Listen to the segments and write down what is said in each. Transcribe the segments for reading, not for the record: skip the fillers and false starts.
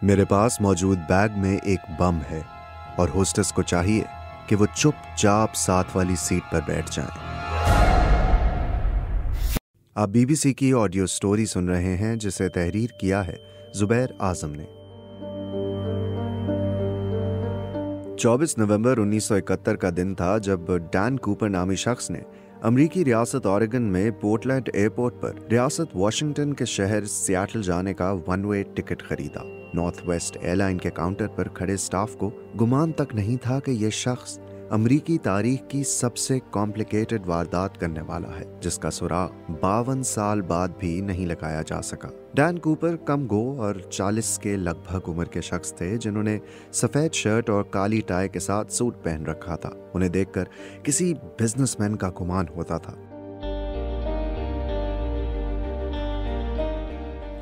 मेरे पास मौजूद बैग में एक बम है और होस्टेस को चाहिए कि वो चुपचाप साथ वाली सीट पर बैठ जाएं। आप बीबीसी की ऑडियो स्टोरी सुन रहे हैं जिसे तहरीर किया है जुबैर आजम ने। 24 नवंबर 1971 का दिन था जब डैन कूपर नामी शख्स ने अमरीकी रियासत ऑरेगन में पोर्टलैंड एयरपोर्ट पर रियासत वाशिंगटन के शहर सियाटल जाने का वन वे टिकट खरीदा। नॉर्थ वेस्ट एयरलाइन के काउंटर पर खड़े स्टाफ को गुमान तक नहीं था कि यह शख्स अमरीकी तारीख की सबसे कॉम्प्लिकेटेड वारदात करने वाला है, जिसका सुराग 52 साल बाद भी नहीं लगाया जा सका। डैन कूपर कम गो और 40 के लगभग उम्र के शख्स थे जिन्होंने सफेद शर्ट और काली टाई के साथ सूट पहन रखा था। उन्हें देखकर किसी बिजनेसमैन का गुमान होता था।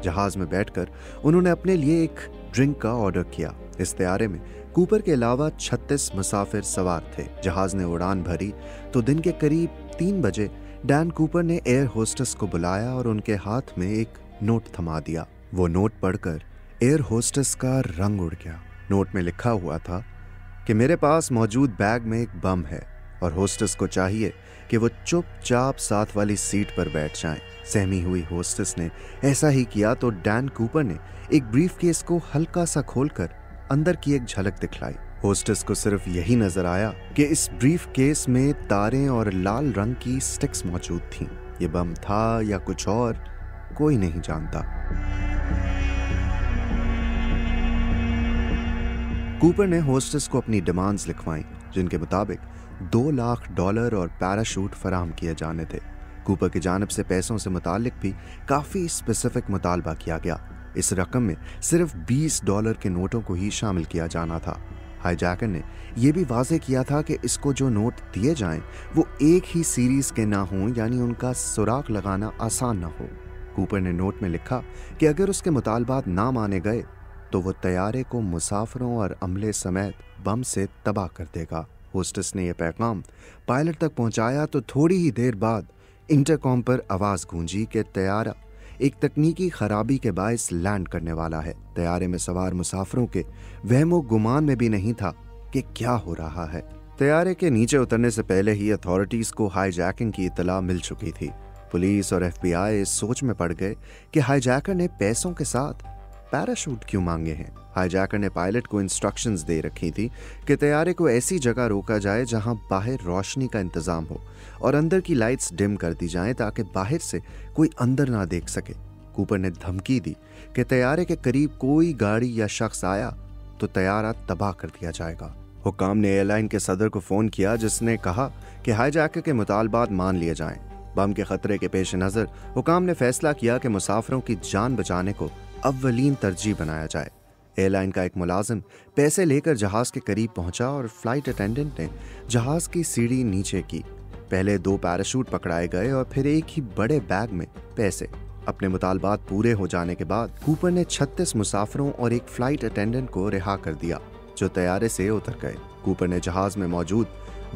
जहाज में बैठकर उन्होंने अपने लिए एक ड्रिंक का ऑर्डर किया। इस तैयारे में कूपर के अलावा 36 मुसाफिर सवार थे। जहाज ने उड़ान भरी तो दिन के करीब 3 बजे डैन कूपर ने एयर होस्टेस को बुलाया और उनके हाथ में एक नोट थमा दिया। वो नोट पढ़कर एयर होस्टेस का रंग उड़ गया। नोट में लिखा हुआ था कि मेरे पास मौजूद बैग में एक बम है और होस्टेस को चाहिए कि वो चुपचाप साथ वाली सीट पर बैठ जाएं। सहमी हुई होस्टेस ने ऐसा ही किया तो डैन कूपर ने एक ब्रीफकेस को हल्का सा खोलकर अंदर की एक झलक दिखलाई। होस्टेस को सिर्फ यही नजर आया कि इस ब्रीफकेस में तारें और लाल रंग की स्टिक्स मौजूद थीं। ये बम था या कुछ और, कोई नहीं जानता। कूपर ने होस्टेस को अपनी डिमांड्स लिखवाई, जिनके मुताबिक $2 लाख और पैराशूट फराहम किए जाने थे। कूपर की जानिब से पैसों से मुतालिक भी काफी स्पेसिफिक मुतालबा किया गया। इस रकम में सिर्फ $20 के नोटों को ही शामिल किया जाना था। हाईजैकर ने यह भी वाज़ेह किया था कि इसको जो नोट दिए जाएं वो एक ही सीरीज के ना हों, यानी उनका सुराग लगाना आसान ना हो। कूपर ने नोट में लिखा कि अगर उसके मुतालबात ना माने गए तो वो तैयारे को मुसाफिरों और अमले समेत बम से तबाह कर देगा। होस्टेस ने यह पैगाम पायलट तक पहुंचाया तो थोड़ी ही देर बाद इंटरकॉम पर आवाज गूंजी कि तैयारा एक तकनीकी खराबी के बायस लैंड करने वाला है। तैयारे में सवार मुसाफिरों के वहमो गुमान में भी नहीं था कि क्या हो रहा है। तैयारे के नीचे उतरने से पहले ही अथॉरिटीज को हाईजैकिंग की इत्तला मिल चुकी थी। पुलिस और FBI इस सोच में पड़ गए कि हाईजैकर ने पैसों के साथ पैराशूट क्यों मांगे हैं। हाईजैकर ने पायलट को इंस्ट्रक्शंस दे रखी थी कि तैयारे को ऐसी जगह रोका जाए जहां बाहर रोशनी का इंतजाम हो और अंदर की लाइट्स डिम कर दी जाएं ताकि बाहर से कोई अंदर ना देख सके। कूपर ने धमकी दी कि तैयारे के करीब कोई गाड़ी या शख्स आया तो तैयारा तबाह कर दिया जाएगा। हुक्काम ने एयरलाइन के सदर को फोन किया, जिसने कहा कि हाईजैकर के मुतालबात मान लिए जाएं। बम के खतरे के पेश नजर हुक्काम ने फैसला किया कि मुसाफिरों की जान बचाने को अव्वलीन तरजीह बनाया जाए। एयरलाइन का एक मुलाजिम पैसे लेकर जहाज के करीब पहुंचा और फ्लाइट अटेंडेंट ने जहाज की सीढ़ी नीचे की। पहले 2 पैराशूट पकड़ाए गए और फिर एक ही बड़े बैग में पैसे। अपने मुतालबात पूरे हो जाने के बाद कूपर ने 36 मुसाफिरों और एक फ्लाइट अटेंडेंट को रिहा कर दिया, जो तैयारे से उतर गए। कूपर ने जहाज में मौजूद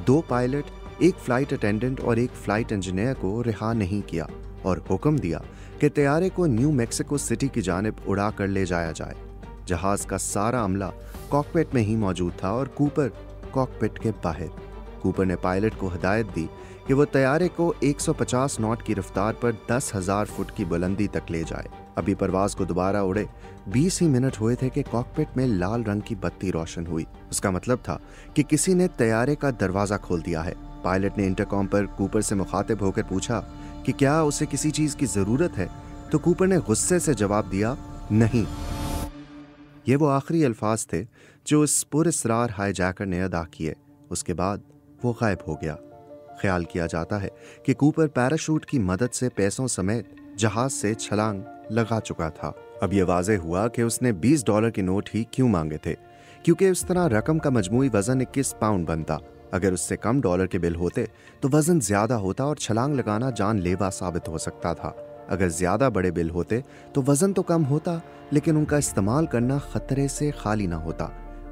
2 पायलट, एक फ्लाइट अटेंडेंट और एक फ्लाइट इंजीनियर को रिहा नहीं किया और हुक्म दिया कि तैयारे को न्यू मैक्सिको सिटी की जानिब उड़ा कर ले जाया जाए। जहाज का सारा अमला कॉकपिट में ही मौजूद था और कूपर कॉकपिट के बाहर। कूपर ने पायलट को हिदायत दी कि वो तैयारे को 150 नॉट की रफ्तार पर 10,000 फुट की बुलंदी तक ले जाए। अभी परवाज को दोबारा उड़े 20 ही मिनट हुए थे कि कॉकपिट में लाल रंग की बत्ती रोशन हुई। उसका मतलब था कि किसी ने तैयारे का दरवाजा खोल दिया है। पायलट ने इंटरकॉम पर कूपर से मुखातिब होकर पूछा कि क्या उसे किसी चीज की जरूरत है, तो कूपर ने गुस्से से जवाब दिया, नहीं। ये वो आखिरी अल्फाज थे जो इस पुरअसरार हाईजैकर ने अदा किए। उसके बाद वो गायब हो गया। ख्याल किया जाता है कि कूपर पैराशूट की मदद से पैसों समेत जहाज से छलांग लगा चुका था। अब यह वाज़ेह हुआ कि उसने $20 के नोट ही क्यों मांगे थे, क्योंकि उस तरह रकम का मजमूई वजन 21 पाउंड बनता। अगर उससे कम डॉलर के बिल होते तो वजन ज्यादा होता और छलांग लगाना जानलेवा साबित हो सकता था। अगर ज्यादा बड़े बिल होते तो वजन तो कम होता, लेकिन उनका इस्तेमाल करना खतरे से खाली ना होता।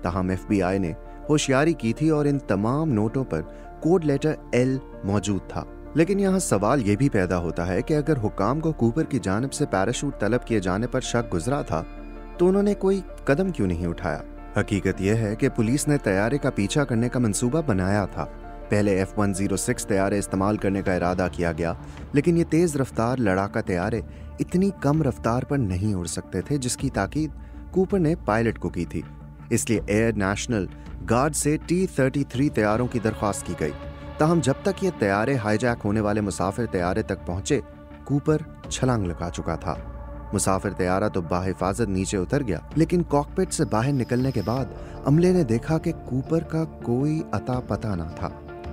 ताहम FBI ने होशियारी की थी और इन तमाम नोटों पर कोड लेटर L मौजूद था। लेकिन यहाँ सवाल ये भी पैदा होता है कि अगर हुक्काम को कूपर की जानिब से पैराशूट तलब किए जाने पर शक गुजरा था तो उन्होंने कोई कदम क्यों नहीं उठाया? हकीकत यह है कि पुलिस ने तैयारे का पीछा करने का मंसूबा बनाया था। पहले F-106 तैयारे इस्तेमाल करने का इरादा किया गया, लेकिन ये तेज रफ्तार लड़ाका तैयारे इतनी कम रफ्तार पर नहीं उड़ सकते थे जिसकी ताकीद कूपर ने पायलट को की थी। इसलिए एयर नेशनल गार्ड से T-33 तैयारों की दरख्वास्त की गई। ताहम जब तक ये तैयारे हाईजैक होने वाले मुसाफिर तैयारे तक पहुंचे, कूपर छलांग लगा चुका था। मुसाफिर तैयारा तो बाहिफाजत नीचे उतर गया, लेकिन कॉकपिट से बाहर निकलने के बाद अमले ने देखा कि कूपर का कोई अता पता ना था।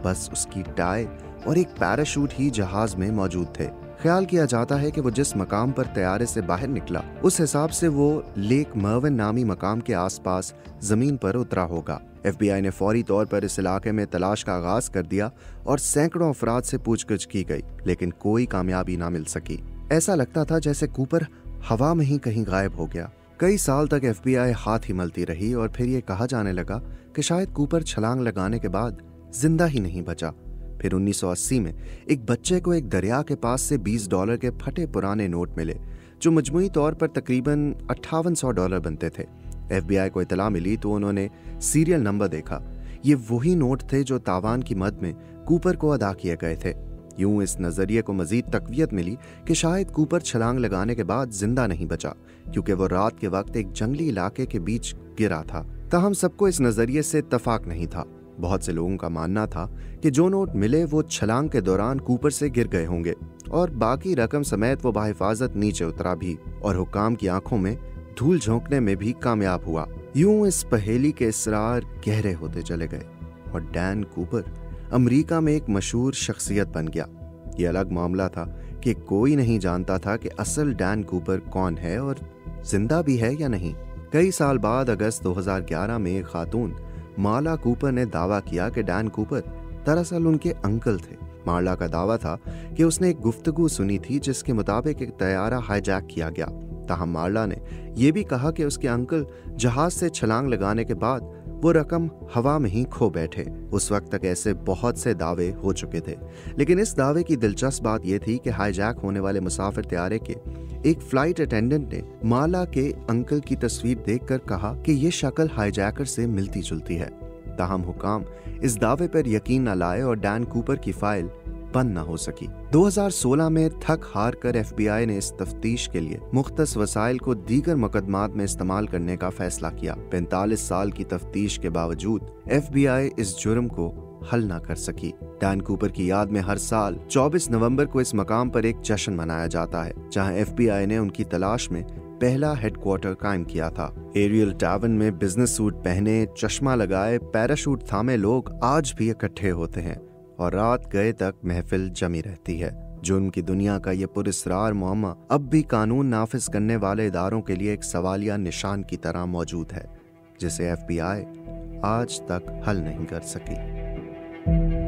बस उसकी टाई और एक पैराशूट ही जहाज में मौजूद थे। ख्याल किया जाता है कि वो जिस मकाम पर तैयारे से बाहर निकला, उस हिसाब से वो लेक मर्विन नामी मकाम के आसपास जमीन पर उतरा होगा। FBI ने फौरी तौर पर इस इलाके में तलाश का आगाज कर दिया और सैकड़ों अफराद से पूछगिछ की गई, लेकिन कोई कामयाबी ना मिल सकी। ऐसा लगता था जैसे कूपर हवा में ही कहीं गायब हो गया। कई साल तक FBI हाथ ही मलती रही और फिर ये कहा जाने लगा कि शायद कूपर छलांग लगाने के बाद जिंदा ही नहीं बचा। फिर 1980 में एक बच्चे को एक दरिया के पास से $20 के फटे पुराने नोट मिले, जो मजमूई तौर पर तकरीबन $5800 बनते थे। FBI को इतला मिली तो उन्होंने सीरियल नंबर देखा। ये वही नोट थे जो तावान की मद में कूपर को अदा किए गए थे। यूं इस नजरिए को मजीद तकवीयत मिली कि शायद कूपर छलांग लगाने के बाद जिंदा नहीं बचा, क्योंकि वो रात के वक्त एक जंगली इलाके के बीच गिरा था। ताहम सबको इस नजरिए से इत्तफाक नहीं था। बहुत से लोगों का मानना था कि जो नोट मिले वो छलांग के दौरान कूपर से गिर गए होंगे और बाकी रकम समेत वो बाहिफाजत नीचे उतरा भी और हुक्काम की आंखों में धूल झोंकने में भी कामयाब हुआ। यूं इस पहेली के इसरार गहरे होते चले गए और डैन कूपर अमेरिका में एक मशहूर शख्सियत बन गया। ये अलग मामला था कि कोई नहीं जानता था कि असल डैन कूपर कौन है और जिंदा भी है या नहीं। कई साल बाद अगस्त 2011 में एक खातून मार्ला कूपर ने दावा किया कि डैन कूपर दरअसल उनके अंकल थे। मार्ला का दावा था कि उसने एक गुफ्तगू सुनी थी जिसके मुताबिक एक तैयारा हाईजैक किया गया। ताहम मार्ला ने यह भी कहा कि उसके अंकल जहाज से छलांग लगाने के बाद वो रकम हवा में ही खो बैठे। उस वक्त तक ऐसे बहुत से दावे हो चुके थे, लेकिन इस दावे की दिलचस्प बात यह थी कि हाईजैक होने वाले मुसाफिर तैयारे के एक फ्लाइट अटेंडेंट ने मार्ला के अंकल की तस्वीर देखकर कहा कि ये शक्ल हाईजैकर से मिलती जुलती है। ताहम हुकाम इस दावे पर यकीन न लाए और डैन कूपर की फाइल बंद न हो सकी। 2016 में थक हार कर FBI ने इस तफ्तीश के लिए मुख्तस वसाइल को दीगर मुकदमात में इस्तेमाल करने का फैसला किया। 45 साल की तफ्तीश के बावजूद FBI इस जुर्म को हल न कर सकी। डैन कूपर की याद में हर साल 24 नवंबर को इस मकाम पर एक जश्न मनाया जाता है, जहां FBI ने उनकी तलाश में पहला हेडक्वार्टर कायम किया था। एरियल टावन में बिजनेस सूट पहने, चश्मा लगाए, पैराशूट थामे लोग आज भी इकट्ठे होते हैं और रात गए तक महफिल जमी रहती है। जुर्म की दुनिया का ये पुरस्रार मुअम्मा अब भी कानून नाफिज करने वाले इदारों के लिए एक सवालिया निशान की तरह मौजूद है, जिसे FBI आज तक हल नहीं कर सकी।